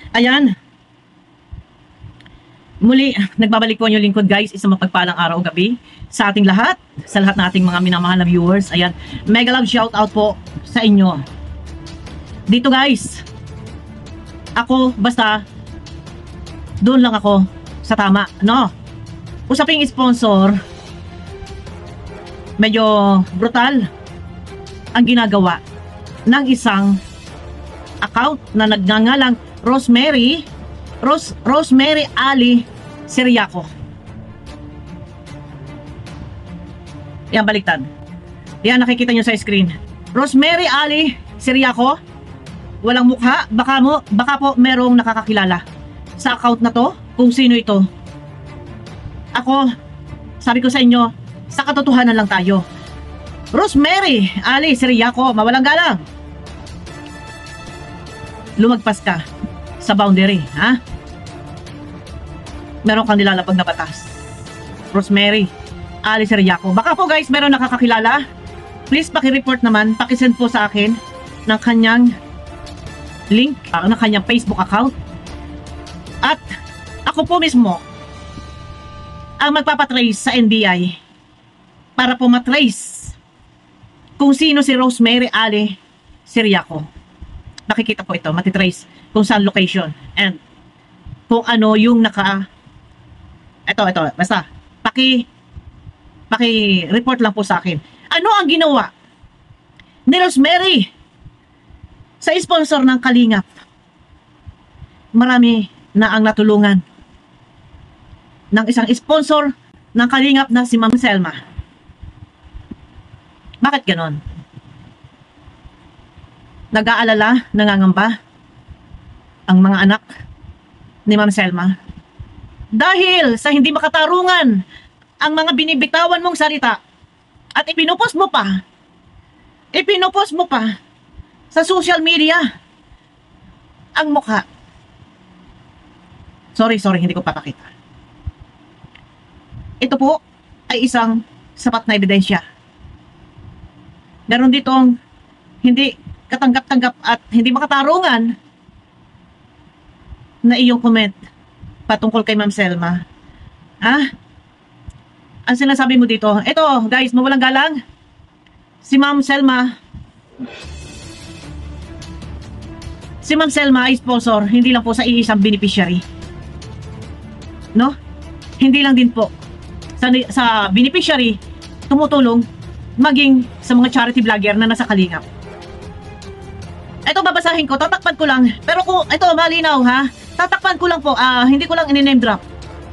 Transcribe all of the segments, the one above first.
Ayan, muli, nagbabalik po ang inyong lingkod guys, isang mapagpalang araw o gabi sa ating lahat, sa lahat ng ating mga minamahal na viewers. Ayan, mega love shout out po sa inyo. Dito guys, ako basta, doon lang ako sa tama, no? Usaping sponsor, medyo brutal ang ginagawa ng isang account na nagngangalang Rosemary Ali Siriaco. Yan, baliktad. Yan, nakikita nyo sa screen. Rosemary Ali Siriaco. Walang mukha. Baka po merong nakakakilala sa account na to kung sino ito. Ako, sabi ko sa inyo, sa katotohanan lang tayo. Rosemary Ali Siriaco, mawalang galang. Lumagpas ka sa boundary, ha? Meron kang nilalapag na batas. Rosemary Ali Siriaco. Baka po guys, meron nakakakilala. Please paki-report naman, paki-send po sa akin ng kanyang link, ng kanyang Facebook account. At ako po mismo ang magpapatrace sa NBI para po matrace kung sino si Rosemary Ali Siriaco. Makikita po ito, matitrace kung saan location and kung ano yung ito, basta paki-report lang po sa akin. Ano ang ginawa ni Rosemary sa sponsor ng Kalingap? Marami na ang natulungan ng isang sponsor ng Kalingap na si Ma'am Selma. Bakit ganon? Nag-aalala, nangangamba ang mga anak ni Ma'am Selma dahil sa hindi makatarungan ang mga binibitawan mong salita at ipinopost mo pa sa social media ang mukha. Sorry, hindi ko papakita. Ito po ay isang sapat na ebidensya. Meron ditong hindi katanggap-tanggap at hindi makatarungan na iyong comment patungkol kay Ma'am Selma. Ang sinasabi mo dito, ito guys, mawalang galang, si Ma'am Selma ay sponsor, hindi lang po sa iisang beneficiary. No? Hindi lang din po sa beneficiary tumutulong, maging sa mga charity vlogger na nasa Kalingap. Ito babasahin ko, tatakpan ko lang. Pero kung ito malinaw ha, tatakpan ko lang po, hindi ko lang ini-name drop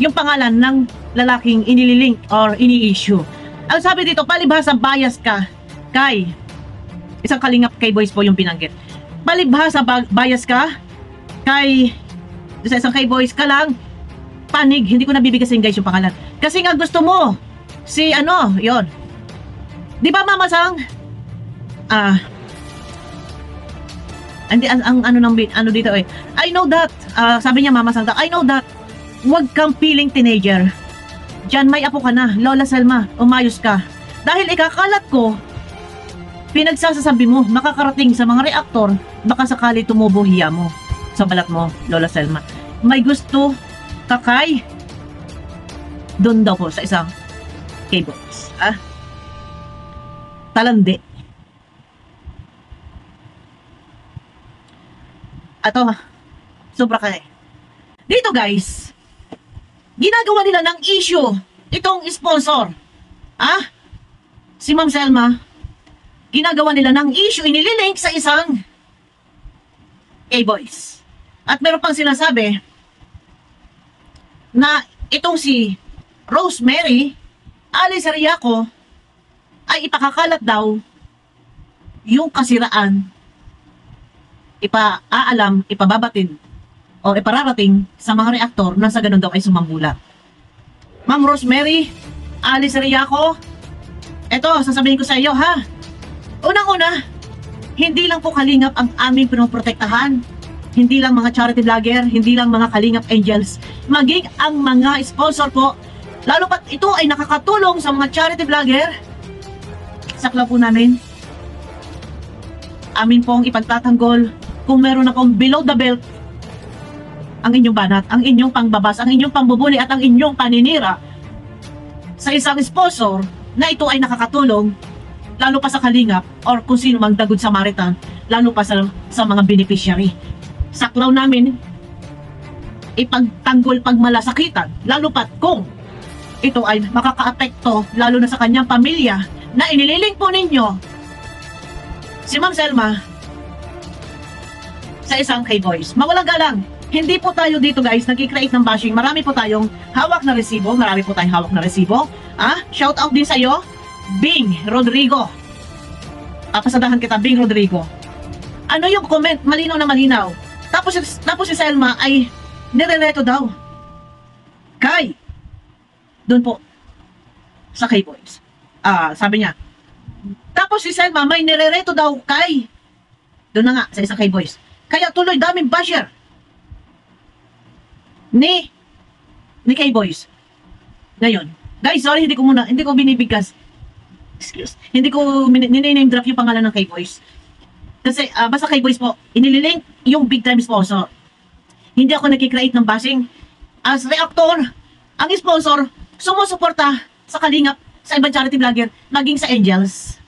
yung pangalan ng lalaking inililink or ini-issue. Ang sabi dito, palibhasa bias ka kay isang Kalingap K-Boys po yung pinanggit. Palibhasa bias ka kay isang K-Boys ka lang panig, hindi ko nabibigay guys yung pangalan. Kasi nga gusto mo si yon. Di ba Mama Sang? Hindi ang ano dito eh. I know that. Sabi niya Mama Sang, I know that. Huwag kang feeling teenager. Diyan may apo ka na, Lola Selma, umayos ka. Dahil ikakalat ko, pinagsasasabi mo, makakarating sa mga reaktor, baka sakali tumubo hiya mo sa balat mo, Lola Selma. May gusto kakay doon daw po sa isang K-Boys. Talandi. Ato, sobra ka eh. Dito guys, ginagawa nila ng issue itong sponsor. Si Ma'am Selma, ginagawa nila ng issue, inililink sa isang K-Boys. At meron pang sinasabi na itong si Rosemary Ali Siriaco ay ipakakalat daw yung kasiraan, ipababatid o ipararating sa mga reaktor na sa ganun daw ay sumambulat. Ma'am Rosemary Ali Siriaco, eto, sasabihin ko sa iyo ha. Unang-una, hindi lang po Kalingap ang aming pinoprotektahan. Hindi lang mga charity vlogger, hindi lang mga Kalingap Angels, maging ang mga sponsor po, lalo pat ito ay nakakatulong sa mga charity vlogger. Sakla po namin, amin pong ipagtatanggol kung meron akong below the belt ang inyong banat, ang inyong pangbabas, ang inyong pambubuli at ang inyong paninira sa isang sponsor na ito ay nakakatulong lalo pa sa kalingap or kung sino mang dagod Samaritan, lalo pa sa mga beneficiary. Saklaw namin ipagtanggol pagmalasakitan, lalo pat kung ito ay makakaapekto lalo na sa kanyang pamilya na inililing po ninyo si Ma'am Selma sa isang K-Boys. Mawalang galang, hindi po tayo dito guys nag-create ng bashing. Marami po tayong hawak na resibo, shout out din sa iyo, Bing Rodrigo. Pasadahan kita, Bing Rodrigo. Ano yung comment? Malinaw na malinaw. Tapos si Selma ay nirereto daw kay doon po sa K-Boys. Sabi niya. Tapos si Selma may nirereto daw kay doon na nga sa isang K-Boys. Kaya tuloy daming basher ni K-Boys. Ngayon, guys, sorry, hindi ko binibigkas. Excuse. Hindi ko name drop yung pangalan ng K-Boys. Kasi basta K-Boys po, inililink yung big time sponsor. Hindi ako nagki-create ng bashing. As reactor, ang sponsor sumusuporta sa kalingap, sa ibang charity vlogger, maging sa Angels.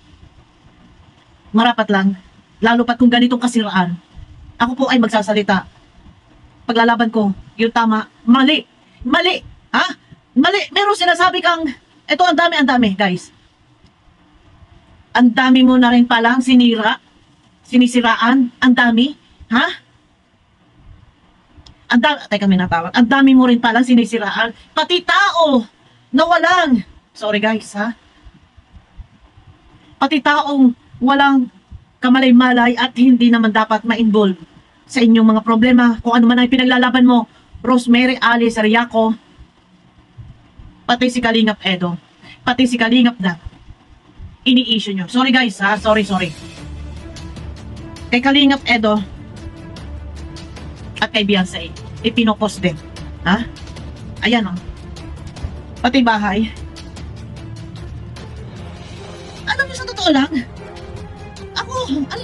Marapat lang, lalo pat kung ganitong kasiraan, ako po ay magsasalita. Paglalaban ko, yung tama, mali. Mali. Mali. Meron sinasabi kang, ito ang dami, guys. Ang dami mo na rin palang sinisiraan, ang dami. Teka, may natawag. Ang dami mo rin palang sinisiraan. Pati tao na walang, sorry guys pati taong walang kamalay-malay at hindi naman dapat ma-involve sa inyong mga problema. Kung ano man ang pinaglalaban mo, Rosemary Alice Riaco, pati si Kalingap Edo, pati si Kalingap Dan, ini-issue nyo. Sorry guys sorry. Kay Kalingap Edo, at kay Beyonce, ipinopost din. Ayan pati bahay. Alam niyo, sa totoo lang, ako, ang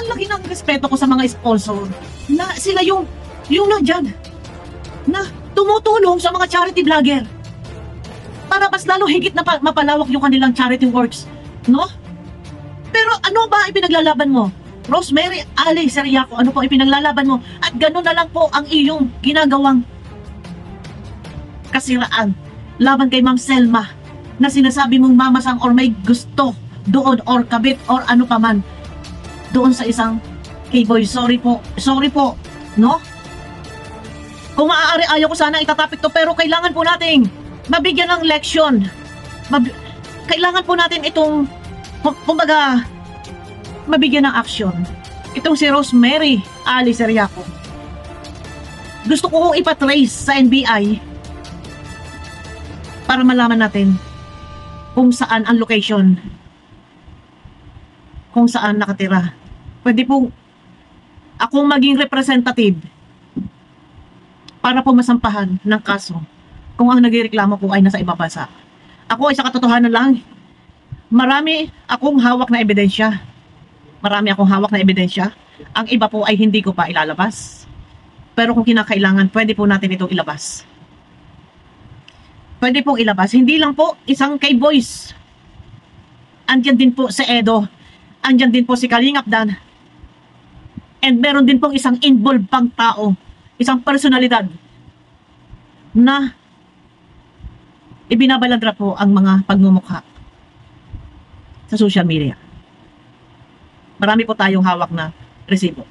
laki ng respeto ko sa mga sponsor na sila yung nandyan na tumutulong sa mga charity vlogger para mas lalo higit na mapalawak yung kanilang charity works, no? Pero ano ba ipinaglalaban mo? Rosemary Alice Riaco, ano po ipinaglalaban mo? At gano'n na lang po ang iyong ginagawang kasiraan laban kay Ma'am Selma na sinasabi mong mamasang or may gusto doon or kabit or ano pa man doon sa isang K-Boy. Sorry po, no? Kung maaari, ayaw ko sana itatapik to, pero kailangan po nating mabigyan ng leksyon. Kailangan po natin itong, kumbaga, mabigyan ng aksyon. Itong si Rosemary Alice Riaco. Gusto ko ipatrace sa NBI para malaman natin kung saan ang location, kung saan nakatira. Pwede po akong maging representative para po masampahan ng kaso kung ang nagreklamo po ay nasa ibang bansa. Ako ay sa katotohanan lang, marami akong hawak na ebidensya. Ang iba po ay hindi ko pa ilalabas. Pero kung kinakailangan, pwede po natin itong ilabas. Pwede pong ilabas. Hindi lang po isang K-Boys. Andyan din po si Edo. Andyan din po si Kalingap Dan. And meron din pong isang involved pang tao. Isang personalidad na ibinabaladra po ang mga pagmumukha sa social media. Marami po tayong hawak na resibo.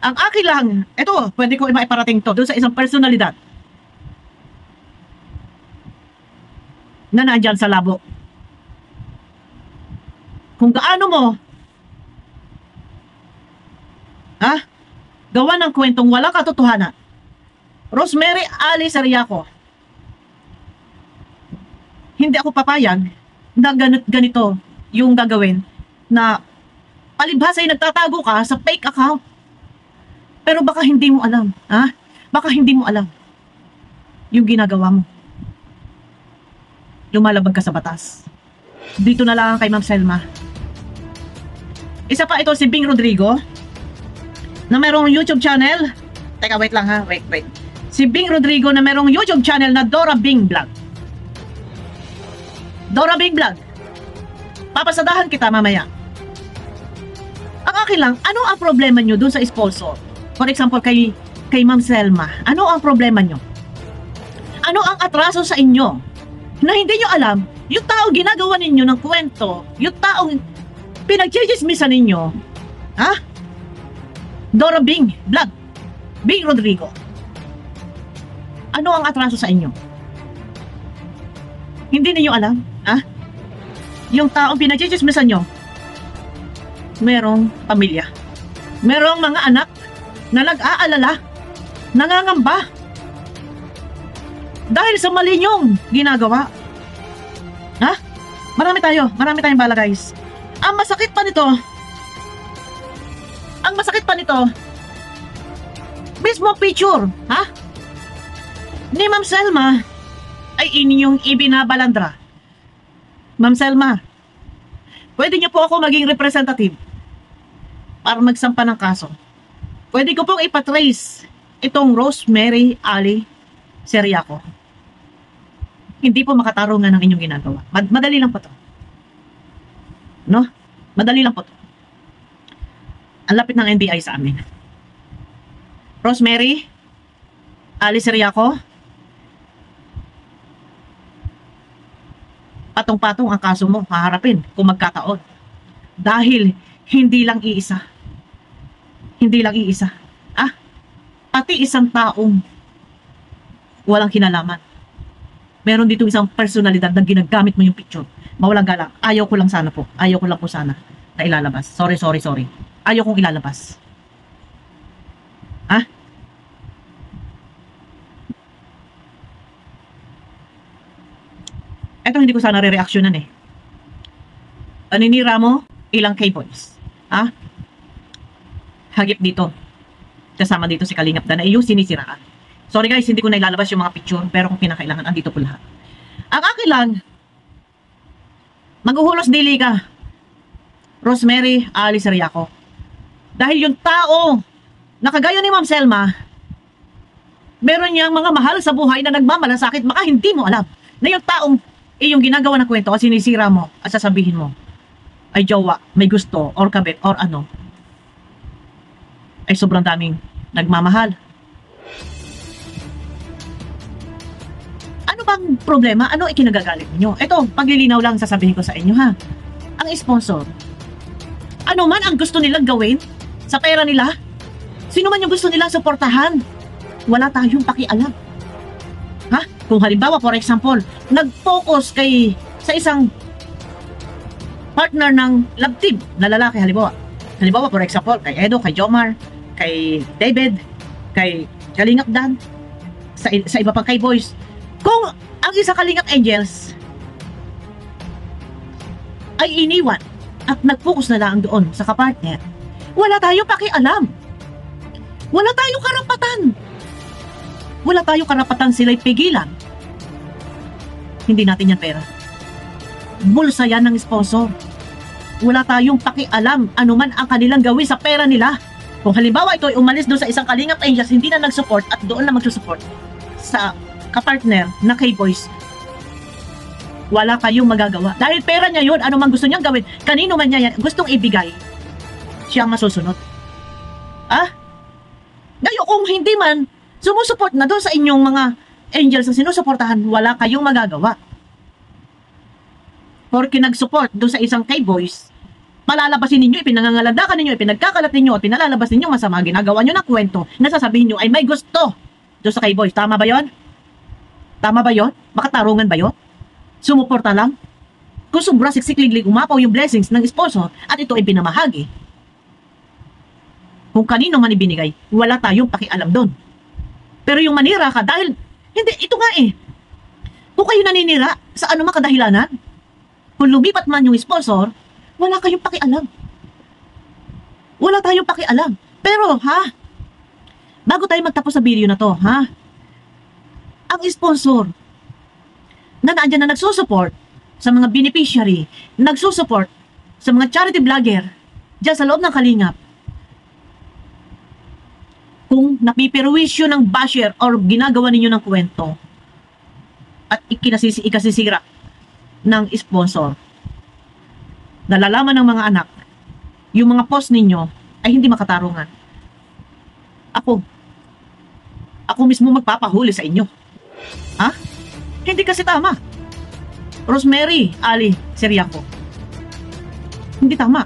Ang akin lang, ito, pwede ko maiparating to doon sa isang personalidad na nandyan sa labo. Kung gaano mo gawa ng kwentong walang katotohanan, Rosemary Alice Riaco, hindi ako papayag na ganito yung gagawin, na palibhasa ay nagtatago ka sa fake account. Pero baka hindi mo alam, baka hindi mo alam yung ginagawa mo. Lumalabag ka sa batas. Dito na lang kay Ma'am Selma. Isa pa ito si Bing Rodrigo, na mayroong YouTube channel Teka, wait lang ha. Wait. Si Bing Rodrigo na merong YouTube channel na Dora Bing Vlog. Dora Bing Vlog. Papasadahan kita mamaya. Ang akin lang, ano ang problema nyo dun sa sponsor? For example, kay Ma'am Selma. Ano ang problema nyo? Ano ang atraso sa inyo? Na hindi nyo alam, yung taong ginagawa ninyo ng kwento, yung taong pinagchichismisan ninyo, ha? Dora Bing Vlog. Bing Rodrigo. Ano ang atraso sa inyo? Hindi niyo alam, ha? Yung taong pinagchichismisan nyo, merong pamilya. Merong mga anak na nag-aalala, nangangamba. Dahil sa mali nyong ginagawa. Ha? Marami tayong bala, guys. Ang masakit pa nito, mismo picture, ha? Ni Ma'am Selma ay inyong ibinabalandra. Ma'am Selma, pwede niyo po ako maging representative para magsampa ng kaso. Pwede ko pong ipatrace itong Rosemary Ali Seriaco. Hindi po makatarungan ng inyong ginagawa. Madali lang po to. No? Madali lang po to. Ang lapit ng NBI sa amin. Rosemary Ali Seriaco, patong-patong ang kaso mo, haharapin kung magkataon. Dahil hindi lang iisa. Ah, pati isang taong walang kinalaman. Meron dito isang personalidad na ginagamit mo yung picture. Mawalang galang. Ayaw ko lang po sana na ilalabas. Sorry. Ayaw kong ilalabas. Ha? Eto hindi ko sana re-reactionan eh. Paninira mo, ilang K-boys. Ha? Hagip dito. Kasama dito si Kalingap Dan na iyong sinisiraan. Sorry guys, hindi ko na ilalabas yung mga picture, pero kung kinakailangan, andito po lahat. Ang akin lang, maghuhulos dili ka, Rosemary Ali Seriaco. Dahil yung tao na kagaya ni Ma'am Selma, meron niyang mga mahal sa buhay na nagmamalasakit, baka hindi mo alam na yung taong yung ginagawa na kwento at sinisira mo at sasabihin mo ay jowa, may gusto, or kabit, or ano, ay sobrang daming nagmamahal. Ano bang problema? Ano ikinagagalit niyo? Ito, paglilinaw lang sasabihin ko sa inyo ha. Ang sponsor, ano man ang gusto nilang gawin sa pera nila, sino man yung gusto nilang suportahan, wala tayong pakialam. Ha? Kung halimbawa, for example, nag-focus sa isang partner ng love team na lalaki, halimbawa, for example, kay Edo, kay Jomar, kay David, kay Kalingap Dan, sa iba pang kay boys. Kung ang isa Kalingap Angels ay iniwan at nag-focus na lang doon sa kapartner, wala tayong pakialam. Wala tayong karapatan. Wala tayong karapatan sila'y pigilan. Hindi natin yan pera. Bulsa yan ng sponsor. Wala tayong pakialam anuman ang kanilang gawin sa pera nila. Kung halimbawa ito ay umalis doon sa isang Kalingap Angels, hindi na nag-support at doon na mag-support sa kapartner na K-Boys, wala kayong magagawa. Dahil pera niya yun, ano man gusto niyang gawin, kanino man niya yan gustong ibigay, siya ang masusunod. Ah? Ngayon, kung hindi man sumusuport na doon sa inyong mga angels na sinusuportahan, wala kayong magagawa. Porque nag-support doon sa isang K-Boys, palalabasin ninyo, ipinangangalandakan ninyo, ipinagkakalat ninyo, at pinalalabas ninyo masama, ginagawa nyo ng kwento na sasabihin nyo ay may gusto doon sa K-Boys. Tama ba yon? Tama ba yon? Makatarungan ba yon? Sumuporta lang? Kung sobra siksikliglig umapaw yung blessings ng sponsor at ito ay pinamahagi, kung kanino man ibinigay, wala tayong pakialam doon. Pero yung manira ka dahil, hindi, ito nga eh. Kung kayo naninira sa anumang kadahilanan, kung lumipat man yung sponsor, wala kayong pakialam. Wala tayong pakialam. Pero ha, bago tayo magtapos sa video na to, ha, ang sponsor na naandyan na nagsusupport sa mga beneficiary, nagsusupport sa mga charity vlogger dyan sa loob ng Kalingap, kung napiperwisyo ng basher or ginagawa ninyo ng kwento at ikasisira ng sponsor, nalalaman ng mga anak, yung mga post ninyo ay hindi makatarungan. Ako mismo magpapahuli sa inyo. Ha? Hindi kasi tama. Rosemary Ali Seriaco, hindi tama.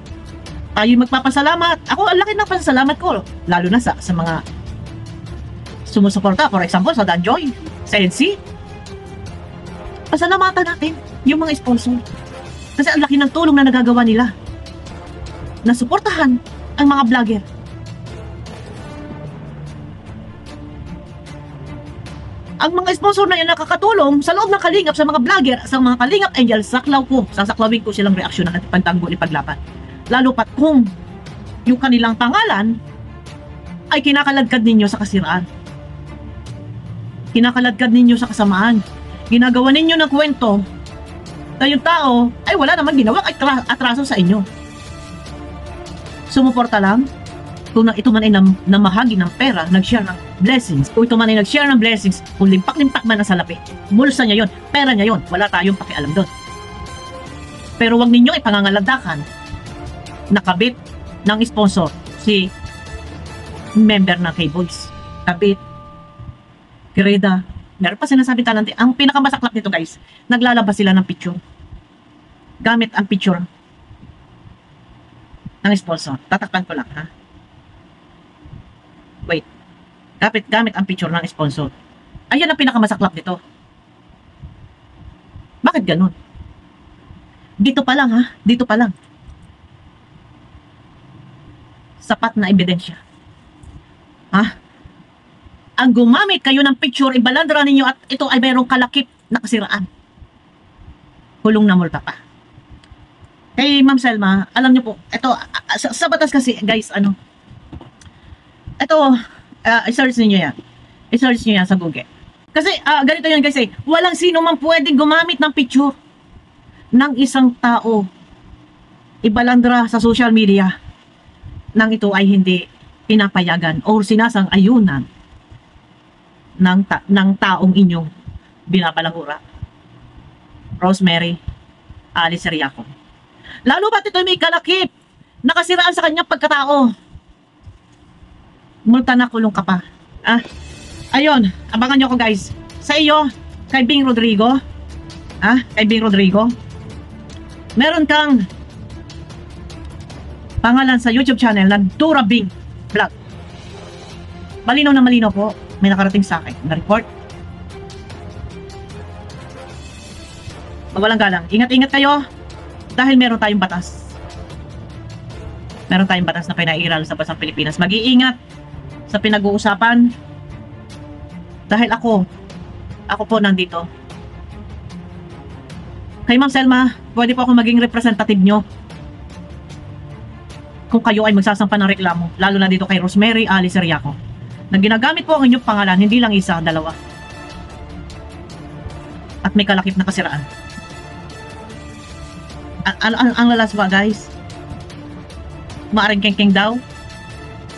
Tayo magpapasalamat. Ako, ang laki ng pasasalamat ko. Lalo na sa mga sumusuporta. For example, sa Danjoy, sa NC. Pasalamatan natin yung mga sponsor. Kasi ang laki ng tulong na nagagawa nila na suportahan ang mga vlogger. Ang mga sponsor na yan nakakatulong sa loob ng kalingap sa mga vlogger, sa mga kalingap angel, sasaklawin ko silang reaksyonan at pagtanggol ipaglaban. Lalo pat kung yung kanilang pangalan ay kinakaladkad ninyo sa kasiraan. Kinakaladkad ninyo sa kasamaan. Ginagawa ninyo ng kwento na yung tao ay wala naman ginawang atraso sa inyo. Sumuporta lang kung ito man ay namahagi ng pera, nag-share ng blessings. Kung ito man ay nag-share ng blessings, kung limpak-limpak man ang salapi, bulsa niya yon, pera niya yon, wala tayong pakialam doon. Pero wag ninyo ipangangalandakan nakabit ng sponsor si member ng K-Boys. Kabit, Pireda, meron pa sinasabi talante. Ang pinakamasaklap nito guys, naglalabas sila ng picture. Gamit ang picture ng sponsor. Tatakpan ko lang ha. Wait. Gamit ang picture ng sponsor. Ayan ang pinakamasaklap nito. Bakit ganun? Dito pa lang ha. Dito pa lang. Sapat na ebidensya. Ha? Ang gumamit kayo ng picture, ibalandra ninyo at ito ay mayroong kalakip na kasiraan. Hulong na multa pa. Kay Ma'am Selma, alam niyo po, ito, sa batas kasi, guys, ito, i-search niyo yan. I-search niyo yan sa Google. Kasi, ganito yan guys walang sino man pwedeng gumamit ng picture ng isang tao, ibalandra sa social media, nang ito ay hindi pinapayagan o sinasang-ayunan ng taong inyong binabalangura. Rosemary Ali Seriaco. Lalo ba't ito may kalakip, nakasiraan sa kanyang pagkatao. Multa na, kulong ka pa. Ayun, abangan nyo ko guys. Sa iyo, kay Bing Rodrigo, kay Bing Rodrigo, meron kang pangalan sa YouTube channel na Dura Bing Vlog. Malinaw na malinaw po, may nakarating sa akin na report. Mawalang galang. Ingat-ingat kayo dahil meron tayong batas. Meron tayong batas na pinairal sa bansang Pilipinas. Mag-iingat sa pinag-uusapan dahil ako po nandito. Kay Ma'am Selma, pwede po ako maging representative nyo kung kayo ay magsasampa ng reklamo, lalo na dito kay Rosemary Ali Seriaco, na ginagamit po ang inyong pangalan, hindi lang isa, dalawa. At may kalakip na kasiraan. Ang lalas ba guys? Maaring kengkeng daw.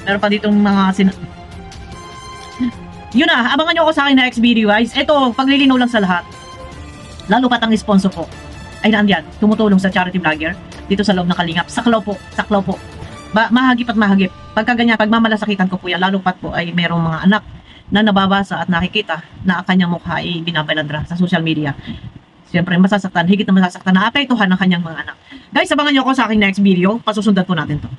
Meron pa ditong mga yun na, abangan nyo ako sa akin na next video guys. Ito, paglilinaw lang sa lahat. Lalo pat ang sponsor ko ay naandyan, tumutulong sa charity vlogger dito sa loob ng Kalingap. Saklaw po. Mahagip at mahagip. Pagka ganyan, pagmamalasakitan ko po yan, lalo pat po ay merong mga anak na nababasa at nakikita na ang kanyang mukha ay binabalandra sa social media. Siyempre, masasaktan, higit na masasaktan, naapektuhan ng kanyang mga anak. Guys, abangan nyo ako sa aking next video. Pasusundan po natin to.